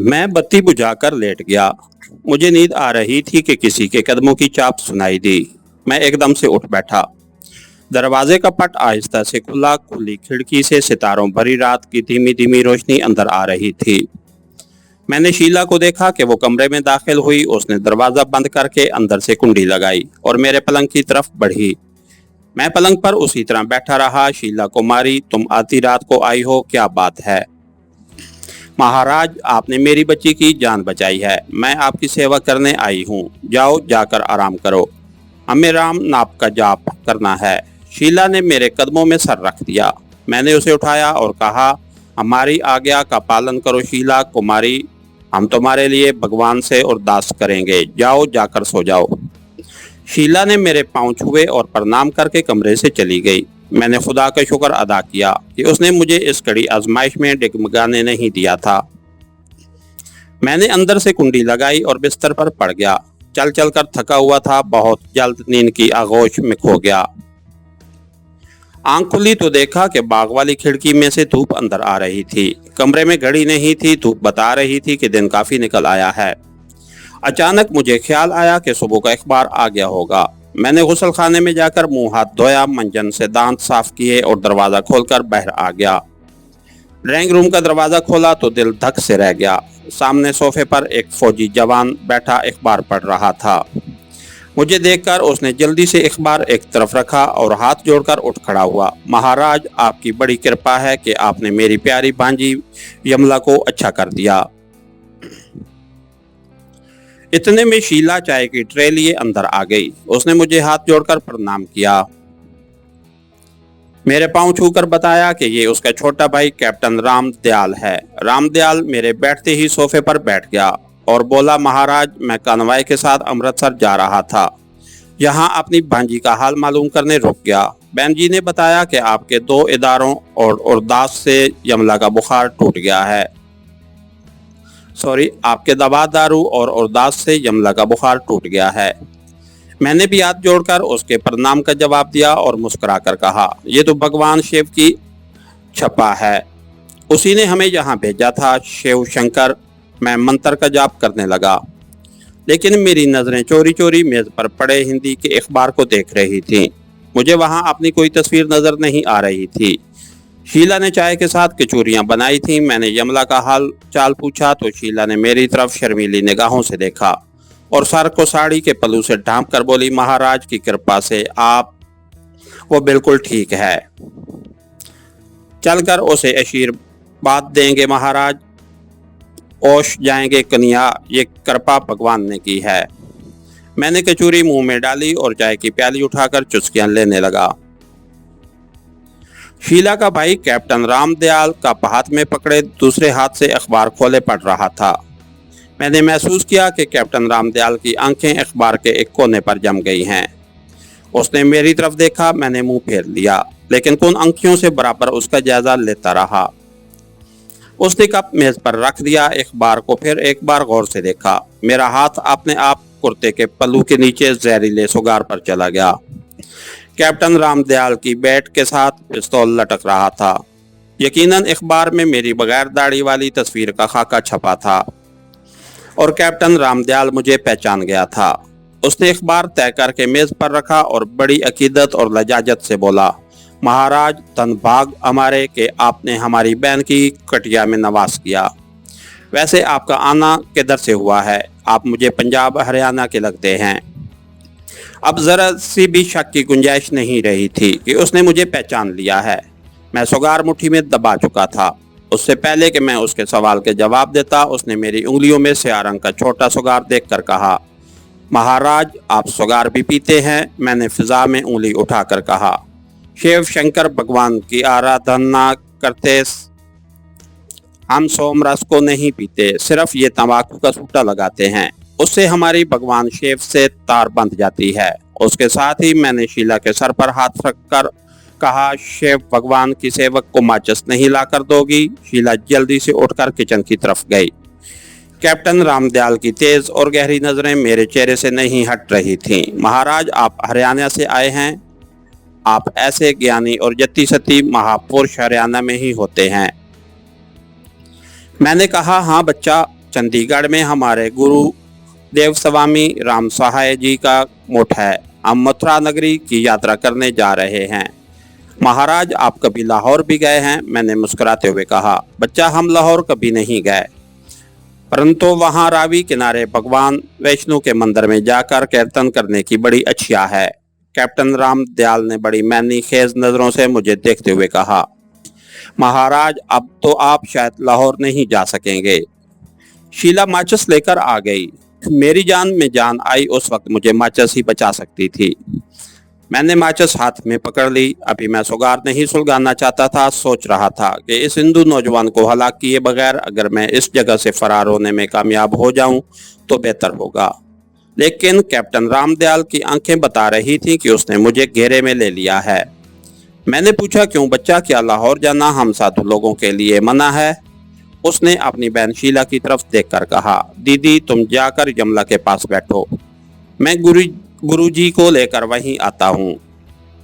मैं बत्ती बुझाकर लेट गया। मुझे नींद आ रही थी कि किसी के कदमों की चाप सुनाई दी। मैं एकदम से उठ बैठा। दरवाजे का पट आहिस्ता से खुला। खुली खिड़की से सितारों भरी रात की धीमी धीमी रोशनी अंदर आ रही थी। मैंने शीला को देखा कि वो कमरे में दाखिल हुई। उसने दरवाजा बंद करके अंदर से कुंडी लगाई और मेरे पलंग की तरफ बढ़ी। मैं पलंग पर उसी तरह बैठा रहा। शीला कुमारी, तुम आधी रात को आई हो, क्या बात है? महाराज, आपने मेरी बच्ची की जान बचाई है। मैं आपकी सेवा करने आई हूँ। जाओ, जाकर आराम करो। हमें राम नाप का जाप करना है। शीला ने मेरे कदमों में सर रख दिया। मैंने उसे उठाया और कहा, हमारी आज्ञा का पालन करो शीला कुमारी। हम तुम्हारे लिए भगवान से अरदास करेंगे। जाओ, जाकर सो जाओ। शीला ने मेरे पांव छुए और प्रणाम करके कमरे से चली गई। मैंने खुदा का शुक्र अदा किया कि उसने मुझे इस कड़ी आजमाइश में डगमगाने नहीं दिया था। मैंने अंदर से कुंडी लगाई और बिस्तर पर पड़ गया। चल चल कर थका हुआ था। बहुत जल्द नींद की आगोश में खो गया। आंख खुली तो देखा कि बाग वाली खिड़की में से धूप अंदर आ रही थी। कमरे में घड़ी नहीं थी। धूप बता रही थी कि दिन काफी निकल आया है। अचानक मुझे ख्याल आया कि सुबह का अखबार आ गया होगा। मैंने गुसल खाने में जाकर मुंह हाथ धोया, मंजन से दांत साफ किए और दरवाजा खोलकर बाहर आ गया। ड्राइंग रूम का दरवाजा खोला तो दिल धक से रह गया। सामने सोफे पर एक फौजी जवान बैठा अखबार पढ़ रहा था। मुझे देखकर उसने जल्दी से अखबार एक तरफ रखा और हाथ जोड़कर उठ खड़ा हुआ। महाराज, आपकी बड़ी कृपा है कि आपने मेरी प्यारी भांजी यमला को अच्छा कर दिया। इतने में शीला चाय की ट्रे लिए अंदर आ गई। उसने मुझे हाथ जोड़कर प्रणाम किया। मेरे पांव छूकर बताया कि ये उसका छोटा भाई कैप्टन रामदयाल है। रामदयाल मेरे बैठते ही सोफे पर बैठ गया और बोला, महाराज, मैं कनवाई के साथ अमृतसर जा रहा था। यहाँ अपनी भांजी का हाल मालूम करने रुक गया। बहन जी ने बताया कि आपके 2 इदारों और उरदास से यमला का बुखार टूट गया है। आपके दवा दारू और उरदास से यमला का बुखार टूट गया है। मैंने भी हाथ जोड़कर उसके प्रणाम का जवाब दिया और मुस्कुराकर कहा, ये तो भगवान शिव की छपा है। उसी ने हमें यहाँ भेजा था। शिव शंकर। मैं मंत्र का जाप करने लगा, लेकिन मेरी नजरें चोरी चोरी मेज पर पड़े हिंदी के अखबार को देख रही थीं। मुझे वहाँ अपनी कोई तस्वीर नजर नहीं आ रही थी। शीला ने चाय के साथ कचौरियां बनाई थीं। मैंने यमला का हाल चाल पूछा तो शीला ने मेरी तरफ शर्मीली निगाहों से देखा और सर को साड़ी के पल्लू से ढांप कर बोली, महाराज की कृपा से वो बिल्कुल ठीक है। चलकर उसे आशीर्वाद देंगे महाराज। ओश जाएंगे कन्या, ये कृपा भगवान ने की है। मैंने कचौरी मुंह में डाली और चाय की प्याली उठाकर चुस्कियां लेने लगा। शीला का भाई कैप्टन रामदयाल का हाथ में पकड़े दूसरे हाथ से अखबार खोले पढ़ रहा था। मैंने महसूस किया कि कैप्टन रामदयाल की आंखें अखबार के एक कोने पर जम गई हैं। उसने मेरी तरफ देखा। मैंने मुंह फेर लिया, लेकिन उन आंखों से बराबर उसका जायजा लेता रहा। उसने कप मेज पर रख दिया। अखबार को फिर एक बार गौर से देखा। मेरा हाथ अपने आप कुर्ते के पल्लू के नीचे जहरीले सुगार पर चला गया। कैप्टन रामदयाल की बैट के साथ पिस्तौल लटक रहा था। यकीनन अखबार में मेरी बगैर दाढ़ी वाली तस्वीर का खाका छपा था और कैप्टन रामदयाल मुझे पहचान गया था। उसने अखबार तय करके मेज पर रखा और बड़ी अकीदत और लजाजत से बोला, महाराज, धनभाग हमारे कि आपने हमारी बहन की कटिया में नवाज किया। वैसे आपका आना किधर से हुआ है? आप मुझे पंजाब हरियाणा के लगते हैं। अब जरा सी भी शक की गुंजाइश नहीं रही थी कि उसने मुझे पहचान लिया है। मैं सुगार मुट्ठी में दबा चुका था। उससे पहले कि मैं उसके सवाल के जवाब देता, उसने मेरी उंगलियों में स्याह रंग का छोटा सुगार देखकर कहा, महाराज, आप सुगार भी पीते हैं? मैंने फिजा में उंगली उठाकर कहा, शिव शंकर भगवान की आराधना करते हम सोमरस को नहीं पीते, सिर्फ ये तंबाकू का सूटा लगाते हैं। उससे हमारी भगवान शिव से तार बंध जाती है। उसके साथ ही मैंने शीला के सर पर हाथ रखकर कहा, शिव भगवान की सेवक को माचिस नहीं लाकर दोगी? शीला जल्दी से उठकर किचन की तरफ गई। कैप्टन रामदयाल की तेज और गहरी नजरें मेरे चेहरे से नहीं हट रही थीं। महाराज, आप हरियाणा से आए हैं। आप ऐसे ज्ञानी और जत्ती सती महापुरुष हरियाणा में ही होते हैं। मैंने कहा, हाँ बच्चा, चंडीगढ़ में हमारे गुरु देव स्वामी राम सहाय जी का मठ है। हम मथुरा नगरी की यात्रा करने जा रहे हैं। महाराज, आप कभी लाहौर भी गए हैं? मैंने मुस्कुराते हुए कहा। बच्चा, हम लाहौर कभी नहीं गए, परंतु वहां रावी किनारे भगवान वैष्णो के मंदिर में जाकर कीर्तन करने की बड़ी इच्छा है। कैप्टन राम दयाल ने बड़ी मैनी खेज नजरों से मुझे देखते हुए कहा। महाराज, अब तो आप शायद लाहौर नहीं जा सकेंगे। शीला माचिस लेकर आ गई। मेरी जान में जान आई, उस वक्त मुझे माचिस ही बचा सकती थी। मैंने माचिस हाथ में पकड़ ली। अभी मैं सुगार नहीं सुलगाना चाहता था। सोच रहा था कि इस हिंदू नौजवान को हलाक किए बगैर अगर मैं इस जगह से फरार होने में कामयाब हो जाऊं तो बेहतर होगा। लेकिन कैप्टन रामदयाल की आंखें बता रही थी कि उसने मुझे घेरे में ले लिया है। मैंने पूछा, क्यों बच्चा, क्या लाहौर जाना हम साधु लोगों के लिए मना है? उसने अपनी बहन शीला की तरफ देखकर कहा, दीदी तुम जाकर यमला के पास बैठो, मैं गुरुजी को लेकर वहीं आता हूँ।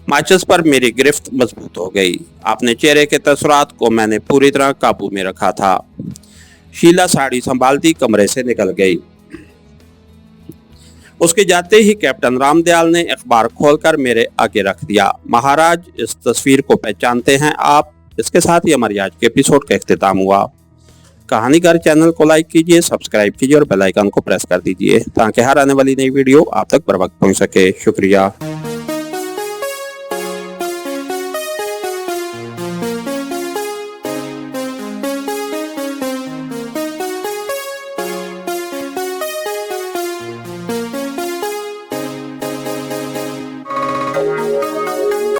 माचिस पर मेरी गिरफ्त मजबूत हो गई। अपने चेहरे के तसरात को मैंने पूरी तरह काबू में रखा था। शीला साड़ी संभालती कमरे से निकल गई। उसके जाते ही कैप्टन रामदयाल ने अखबार खोलकर मेरे आगे रख दिया। महाराज, इस तस्वीर को पहचानते हैं आप? इसके साथ ही हमारी आज के एपिसोड का इख्तिताम हुआ। कहानीकार चैनल को लाइक कीजिए, सब्सक्राइब कीजिए और बेल आइकन को प्रेस कर दीजिए ताकि हर आने वाली नई वीडियो आप तक बर वक्त पहुंच सके। शुक्रिया।